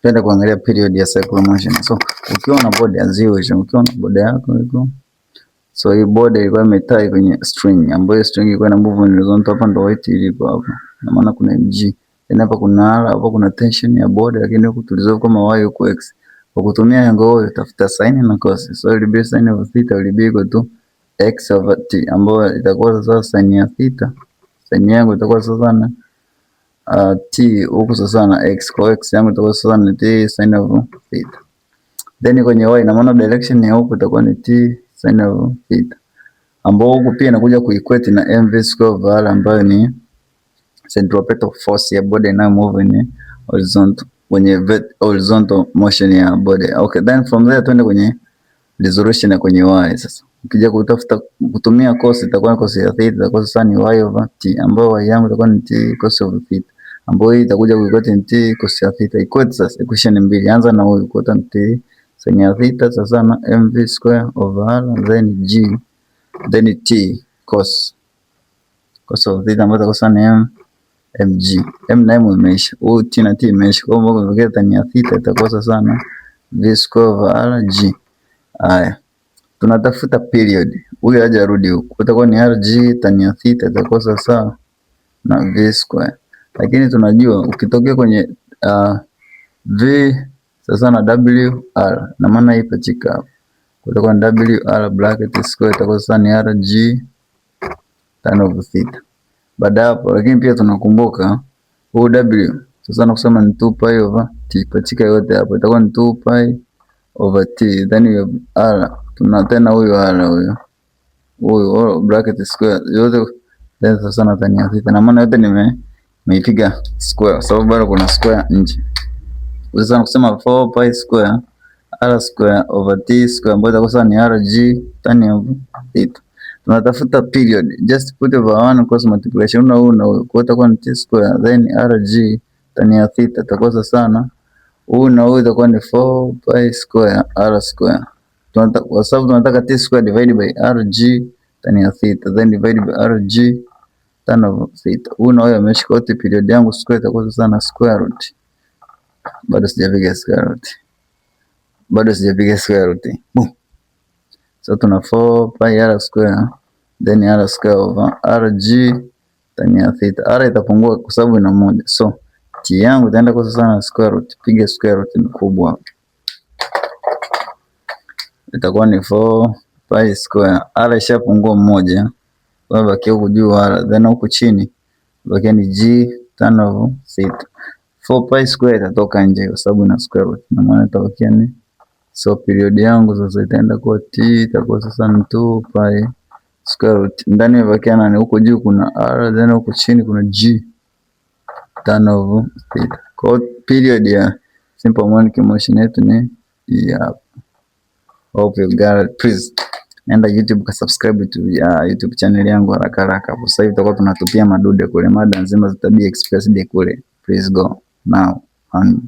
Twende kuangalia period ya circular motion. So ukiwa na body ya zero, ukiwa na body yako iko, so hii body ilikuwa imetie kwenye string, ambayo string ilikuwa na move in horizontal. Hapa ndo weight ilipo hapo, na maana kuna mg, tena hapa kuna r, hapa kuna tension ya body, lakini huku tulizoea kama y huku x. Kwa kutumia angle hiyo tafuta sin na cos. So ile be sin of theta will be equal to x over t, ambayo itakuwa sasa sin ya theta, sin yangu itakuwa sasa na t huku sasa na x, kwa x yangu itakuwa sasa ni t sin of theta. Then kwenye y na maana direction ya huku itakuwa ni t sin of theta, ambao huku pia inakuja kuequate na mv square over r, ambayo ni centripetal force ya body na move in horizontal, kwenye horizontal motion ya body. Okay, then from there tuende kwenye resolution ya kwenye y. Sasa ukija kutafuta kutumia cos, itakuwa cos ya theta itakuwa sasa ni y over t, ambayo y yangu itakuwa ni t cos of theta, ambayo hii itakuja kuequate ni t cos ya theta. Equate sasa equation mbili, anza na huyu kwa t sin ya theta sasa na mv square over r, then g, then t cos of theta, ambayo itakuwa sasa ni mg. M na m imeisha, huyu t na t imeisha, kwa hiyo mbona tan ya theta itakuwa sasa na v square over r g. Haya, tunatafuta period, huyu aje arudi huku, itakuwa ni rg tan ya theta itakuwa sasa na v square, lakini tunajua ukitokea kwenye v sasa na wr, na maana hii pachika hapo, itakuwa ni wr bracket square itakuwa sasa ni rg tan of theta. Baada hapo lakini pia tunakumbuka huu w sasa na kusema ni 2 pi over t, pachika yote hapo itakuwa ni 2 pi over t, then r tuna tena huyu r huyu bracket square yote, then sasa na tan ya theta, na maana yote nimeipiga square sababu bado kuna square nje. Sasa kusema 4 pi square r square over t square, ambayo itakuwa sasa ni rg tan of theta. Tunatafuta period, just put over 1 cross multiplication na huu kwa itakuwa ni t square, then rg tan ya theta itakuwa sasa na huu na huu itakuwa ni 4 pi square r square. Kwa sababu tunataka t square divided by rg tan ya theta, then divided by rg tan of theta. Huu na huu yameshika wote, period yangu square itakuwa sasa na square root. Bado sijapiga square root. So tuna 4 pi r square then r square over rg tan ya theta. R itapungua kwa sababu ina moja, so t yangu itaenda kwa sasa na square root. Piga square root ni kubwa, itakuwa ni 4 pi square, r ishapungua moja, kwa baki huku juu r, then huku chini baki ni g tan of theta. 4 pi square itatoka nje kwa sababu ina square root, na maana itabakia ni, so period yangu sasa itaenda kwa t itakuwa sasa ni 2 pi square root, ndani imebakia nani, huko juu kuna r, then huko chini kuna g tan of theta. Kwa period ya simple harmonic motion yetu ni hapa. Hope you got it. Please nenda YouTube ka subscribe to YouTube channel yangu haraka haraka hapo. Sasa hivi tutakuwa tunatupia madude kule, mada nzima za tabia express de kule. Please go now and